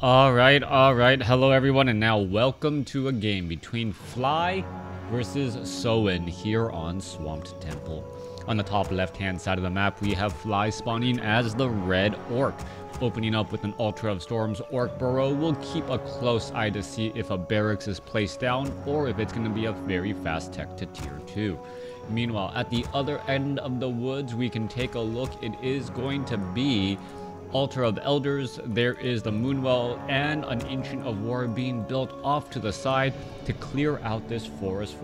Alright, hello everyone, and now welcome to a game between Fly versus Soen here on Swamped Temple. On the top left hand side of the map, we have Fly spawning as the Red Orc. Opening up with an Ultra of Storms Orc Burrow, we'll keep a close eye to see if a barracks is placed down or if it's going to be a very fast tech to tier 2. Meanwhile, at the other end of the woods, we can take a look. It is going to be Altar of Elders, there is the Moonwell, and an Ancient of War being built off to the side to clear out this forest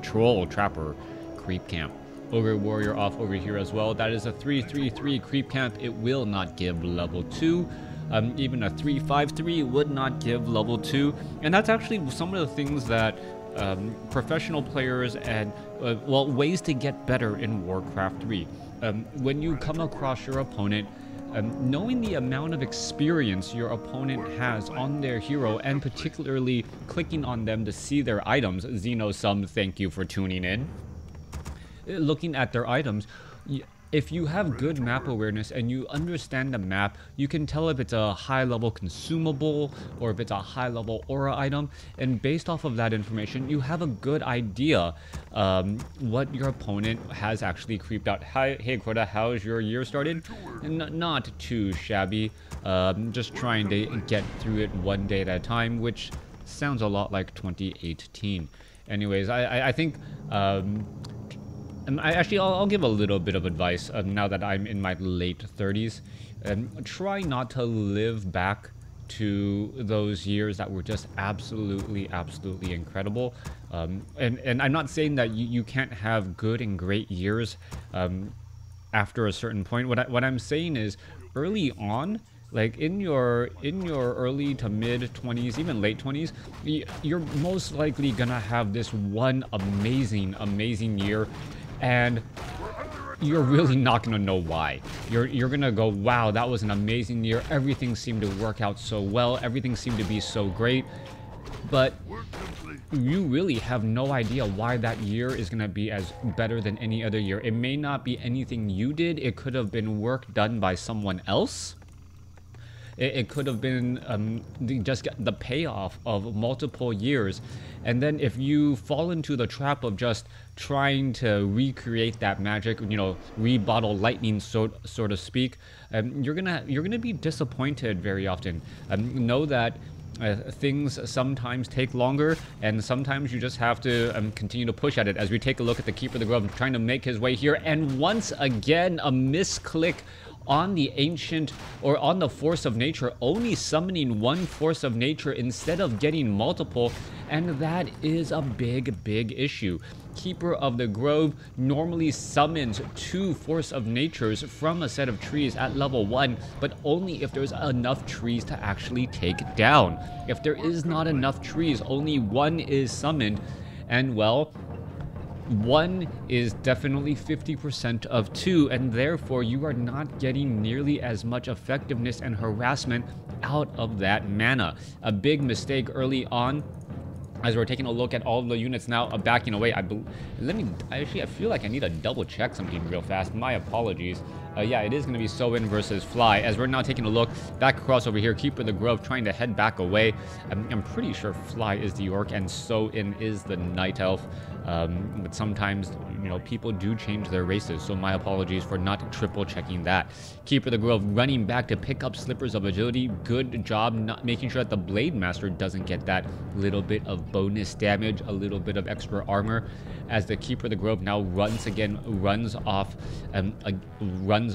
troll trapper creep camp. Ogre Warrior off over here as well. That is a 3-3-3 creep camp. It will not give level 2. Even a 3-5-3 would not give level 2. And that's actually some of the things that professional players and ways to get better in WarCraft 3. When you come across your opponent, knowing the amount of experience your opponent has on their hero, and particularly clicking on them to see their items, Xenosum, thank you for tuning in. Looking at their items, if you have good map awareness and you understand the map, you can tell if it's a high-level consumable or if it's a high-level aura item, and based off of that information, you have a good idea what your opponent has actually creeped out. Hey Quota, how's your year started? Not too shabby. Just trying to get through it one day at a time, which sounds a lot like 2018. Anyways, I think I'll give a little bit of advice now that I'm in my late 30s. Try not to live back to those years that were just absolutely incredible. And I'm not saying that you can't have good and great years after a certain point. What I'm saying is early on, like in your early to mid 20s, even late 20s, you're most likely gonna have this one amazing year, and you're really not gonna know why. You're gonna go, wow, that was an amazing year. Everything seemed to work out so well. Everything seemed to be so great. But you really have no idea why that year is gonna be as better than any other year. It may not be anything you did. It could have been work done by someone else. It could have been just the payoff of multiple years. And then if you fall into the trap of just trying to recreate that magic, you know, rebottle lightning, so to speak, you're gonna be disappointed very often. Know that things sometimes take longer, and sometimes you just have to continue to push at it. As we take a look at the Keeper of the Grove trying to make his way here, and once again a misclick on the Ancient, or on the Force of Nature, only summoning one Force of Nature instead of getting multiple, and that is a big issue. Keeper of the Grove normally summons 2 Force of Natures from a set of trees at level 1, but only if there's enough trees to actually take down. If there is not enough trees, only 1 is summoned, and well, 1 is definitely 50% of 2, and therefore you are not getting nearly as much effectiveness and harassment out of that mana. A big mistake early on. As we're taking a look at all the units now backing away, I feel like I need to double check something real fast. My apologies. Yeah, it is going to be Soen versus Fly. As we're now taking a look back across over here, Keeper of the Grove trying to head back away. I'm pretty sure Fly is the Orc and Soen is the Night Elf. But sometimes, you know, people do change their races, so my apologies for not triple checking that. Keeper of the Grove running back to pick up Slippers of Agility. Good job not making sure that the Blade Master doesn't get that little bit of bonus damage, a little bit of extra armor, as the Keeper of the Grove now runs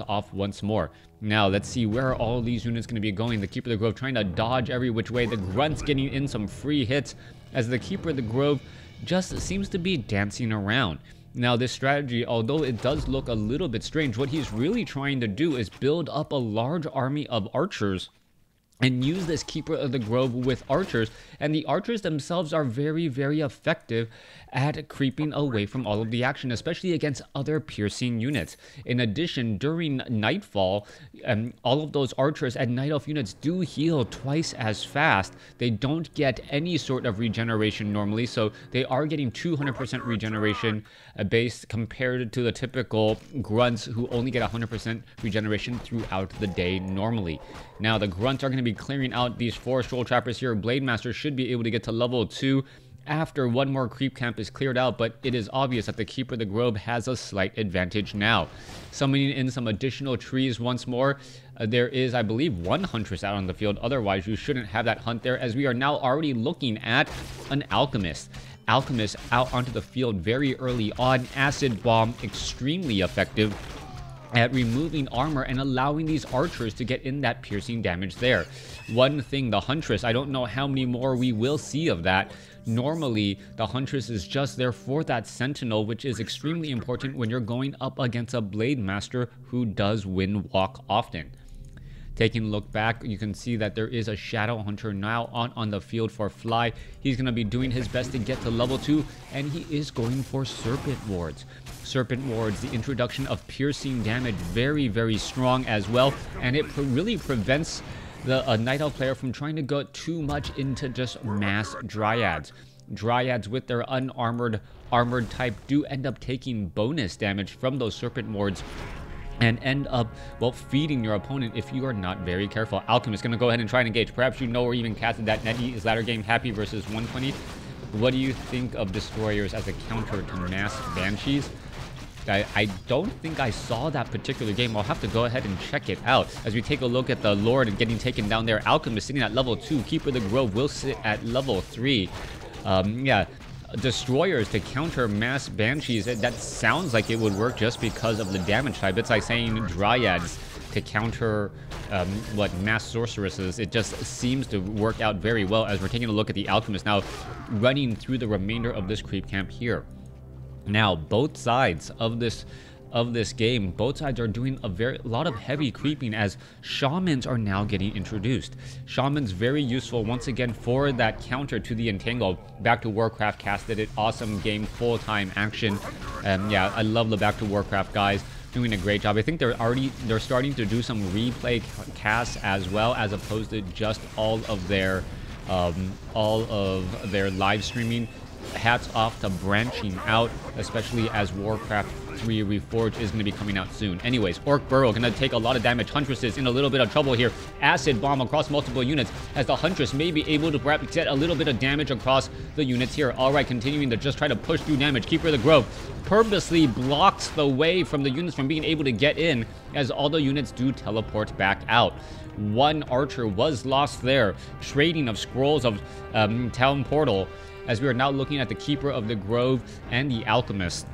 off once more. Now let's see where all these units going to be going. The Keeper of the Grove trying to dodge every which way. The Grunts getting in some free hits as the Keeper of the Grove just seems to be dancing around. Now this strategy, although it does look a little bit strange, what he's really trying to do is build up a large army of archers and use this Keeper of the Grove with archers, and the archers themselves are very effective at creeping away from all of the action, especially against other piercing units. In addition, during Nightfall, all of those archers and Night Elf units do heal twice as fast. They don't get any sort of regeneration normally, so they are getting 200% regeneration base compared to the typical grunts who only get 100% regeneration throughout the day normally. Now, the grunts are going to be be clearing out these 4 Stroll Trappers here. Blade Master should be able to get to level 2 after one more creep camp is cleared out, but it is obvious that the Keeper of the Grove has a slight advantage now. Summoning in some additional trees once more. There is, I believe, 1 Huntress out on the field. Otherwise, you shouldn't have that hunt there, as we are now already looking at an Alchemist. Alchemist out onto the field very early on. Acid Bomb, extremely effective at removing armor and allowing these archers to get in that piercing damage there. One thing, the Huntress, I don't know how many more we will see of that. Normally, the Huntress is just there for that Sentinel, which is extremely important when you're going up against a Blade Master who does win walk often. Taking a look back, you can see that there is a Shadow Hunter now on the field for Fly. He's going to be doing his best to get to level 2, and he is going for Serpent Wards. Serpent Wards, the introduction of piercing damage, very, very strong as well, and it really prevents the Night Elf player from trying to go too much into just mass Dryads. Dryads with their unarmored, armored type do end up taking bonus damage from those Serpent Wards and end up, well, feeding your opponent if you are not very careful. Alchemist going to go ahead and try and engage. Perhaps you know or even casted that NetEase ladder game, Happy versus 120. What do you think of Destroyers as a counter to mass Banshees? I don't think I saw that particular game. I'll have to go ahead and check it out. As we take a look at the Lord and getting taken down there, Alchemist sitting at level 2. Keeper of the Grove will sit at level 3. Yeah, Destroyers to counter mass Banshees. That sounds like it would work just because of the damage type. It's like saying Dryads to counter mass Sorceresses. It just seems to work out very well as we're taking a look at the Alchemist now running through the remainder of this creep camp here. Now, both sides of this game, both sides are doing a lot of heavy creeping as Shamans are now getting introduced. Shamans very useful once again for that counter to the Entangle. Back to WarCraft casted it, awesome game, full-time action. Yeah, I love the Back to WarCraft guys, doing a great job. I think they're starting to do some replay casts as well, as opposed to just all of their live streaming. Hats off to branching out, especially as WarCraft 3 Reforged is going to be coming out soon. Anyways, Orc Burrow going to take a lot of damage. Huntress is in a little bit of trouble here. Acid Bomb across multiple units as the Huntress may be able to perhaps get a little bit of damage across the units here. Alright, continuing to just try to push through damage. Keeper of the Grove purposely blocks the way from the units from being able to get in, as all the units do teleport back out. 1 archer was lost there. Trading of scrolls of Town Portal, as we are now looking at the Keeper of the Grove and the Alchemist,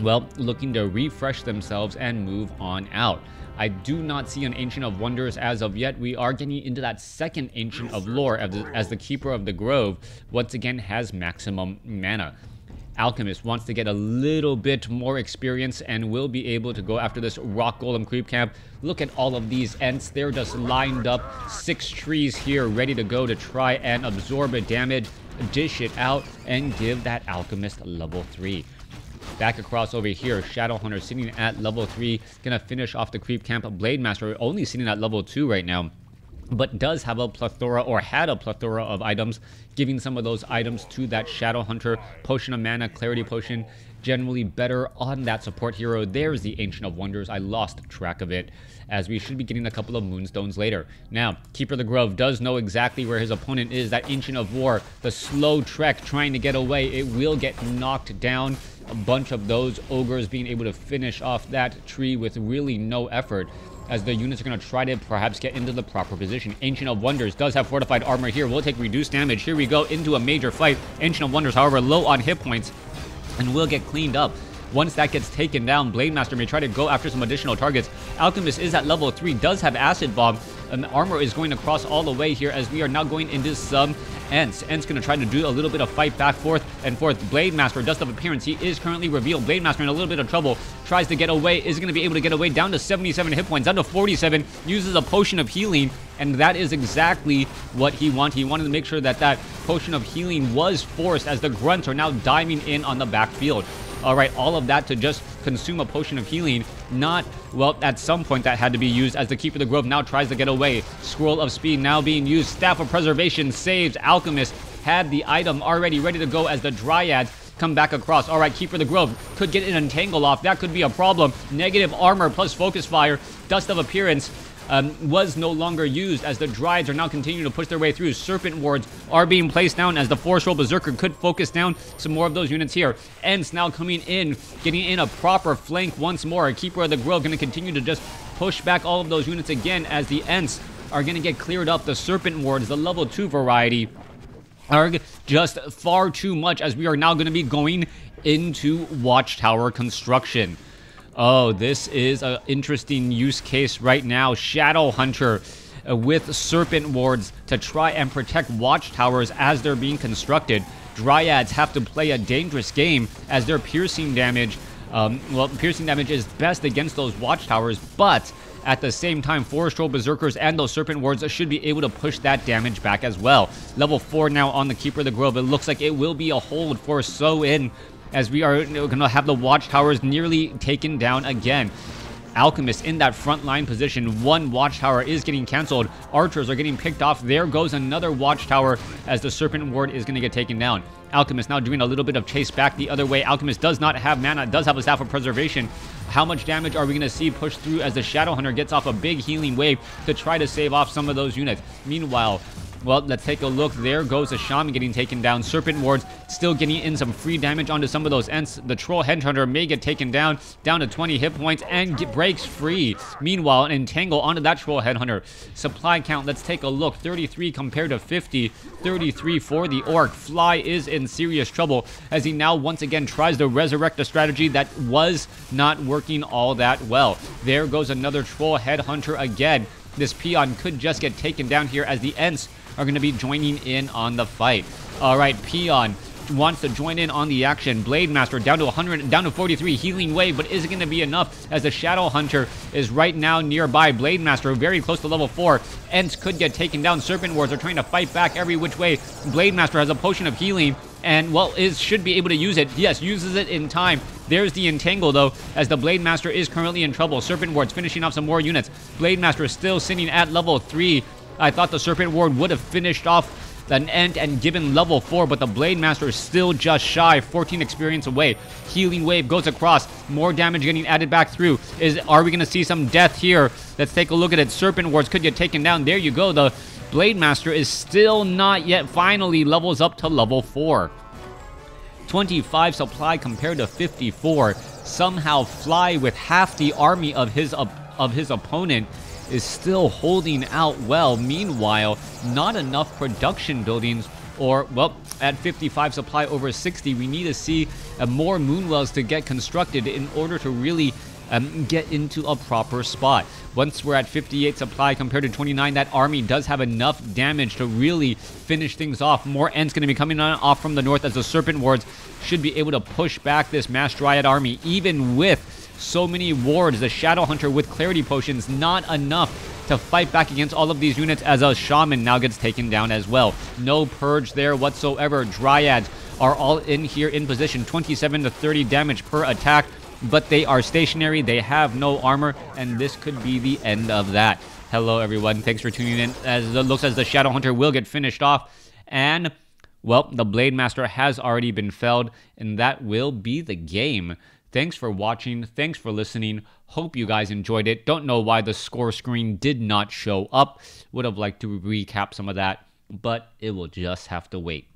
well, looking to refresh themselves and move on out. I do not see an Ancient of Wonders as of yet. We are getting into that second Ancient of Lore as the Keeper of the Grove once again has maximum mana. Alchemist wants to get a little bit more experience and will be able to go after this Rock Golem creep camp. Look at all of these Ents. They're just lined up. 6 trees here ready to go to try and absorb a damage, dish it out, and give that Alchemist level 3. Back across over here, Shadow Hunter sitting at level 3. Gonna finish off the creep camp. Blade Master only sitting at level 2 right now, but does have a plethora, or had a plethora of items, giving some of those items to that Shadow Hunter. Potion of Mana, Clarity Potion, generally better on that support hero. There's the Ancient of Wonders. I lost track of it, as we should be getting a couple of Moonstones later. Now, Keeper of the Grove does know exactly where his opponent is. That Ancient of War, the slow trek trying to get away, it will get knocked down. A bunch of those ogres being able to finish off that tree with really no effort, as the units are going to try to perhaps get into the proper position. Ancient of Wonders does have fortified armor here. Will take reduced damage. Here we go into a major fight. Ancient of Wonders, however, low on hit points and will get cleaned up. Once that gets taken down, Blade Master may try to go after some additional targets. Alchemist is at level 3, does have Acid Bomb, and armor is going to cross all the way here, as we are now going into some Ents. Ents going to try to do a little bit of fight back forth and forth. Blade Master, Dust of Appearance, he is currently revealed. Blade Master in a little bit of trouble, tries to get away, is going to be able to get away, down to 77 hit points, down to 47, uses a Potion of Healing, and that is exactly what he wanted. He wanted to make sure that that Potion of Healing was forced, as the Grunts are now diving in on the backfield. Alright, all of that to just consume a Potion of Healing. Not, well, at some point that had to be used, as the Keeper of the Grove now tries to get away. Scroll of Speed now being used. Staff of Preservation saves. Alchemist had the item already ready to go as the Dryads come back across. Alright, Keeper of the Grove could get an Entangle off. That could be a problem. Negative armor plus Focus Fire. Dust of Appearance. was no longer used, as the Dryads are now continuing to push their way through. Serpent Wards are being placed down, as the Forest Troll Berserker could focus down some more of those units here. Ents now coming in, getting in a proper flank once more. Keeper of the Grove going to continue to just push back all of those units again, as the Ents are going to get cleared up. The Serpent Wards, the level 2 variety, are just far too much, as we are now going to be going into Watchtower construction. Oh, this is an interesting use case right now. Shadow Hunter with Serpent Wards to try and protect Watchtowers as they're being constructed. Dryads have to play a dangerous game, as their piercing damage, piercing damage is best against those Watchtowers, but at the same time, Forest Troll Berserkers and those Serpent Wards should be able to push that damage back as well. Level 4 now on the Keeper of the Grove. It looks like it will be a hold for So-In, as we are going to have the Watchtowers nearly taken down again. Alchemist in that front line position. One Watchtower is getting canceled. Archers are getting picked off. There goes another Watchtower, as the Serpent Ward is going to get taken down. Alchemist now doing a little bit of chase back the other way. Alchemist does not have mana, does have a Staff of Preservation. How much damage are we going to see pushed through, as the Shadow Hunter gets off a big healing wave to try to save off some of those units? Meanwhile, well, let's take a look. There goes a Shaman getting taken down. Serpent Wards still getting in some free damage onto some of those Ents. The Troll Headhunter may get taken down to 20 hit points and breaks free. Meanwhile, an Entangle onto that Troll Headhunter. Supply count, let's take a look. 33 compared to 50. 33 for the Orc. Fly is in serious trouble, as he now once again tries to resurrect a strategy that was not working all that well. There goes another Troll Headhunter again. This Peon could just get taken down here, as the Ents are going to be joining in on the fight. All right, Peon wants to join in on the action. Blade Master down to 100, down to 43. Healing Wave, but is it going to be enough, as the Shadow Hunter is right now nearby? Blade Master very close to level 4. Ents could get taken down. Serpent Wards are trying to fight back every which way. Blade Master has a potion of healing, and, well, should be able to use it. Yes, uses it in time. There's the Entangle, though, as the Blade Master is currently in trouble. Serpent Wards finishing off some more units. Blade Master is still sitting at level 3. I thought the Serpent Ward would have finished off an Ent and given level 4, but the Blade Master is still just shy. 14 experience away. Healing Wave goes across. More damage getting added back through. Are we going to see some death here? Let's take a look at it. Serpent Wards could get taken down. There you go. The Blade Master is still not yet finally levels up to level 4. 25 supply compared to 54. Somehow Fly, with half the army of his opponent, is still holding out well. Meanwhile, not enough production buildings, or, well, at 55 supply over 60, we need to see more Moonwells to get constructed in order to really get into a proper spot. Once we're at 58 supply compared to 29, that army does have enough damage to really finish things off. More Ents going to be coming off from the north, as the Serpent Wards should be able to push back this Mass Dryad army, even with so many wards. The Shadow Hunter with Clarity Potions, not enough to fight back against all of these units, as a Shaman now gets taken down as well. No Purge there whatsoever. Dryads are all in here in position. 27 to 30 damage per attack, but they are stationary. They have no armor, and this could be the end of that. Hello, everyone. Thanks for tuning in. As it looks as the Shadow Hunter will get finished off, and, well, the Blade Master has already been felled, and that will be the game. Thanks for watching. Thanks for listening. Hope you guys enjoyed it. Don't know why the score screen did not show up. Would have liked to recap some of that, but it will just have to wait.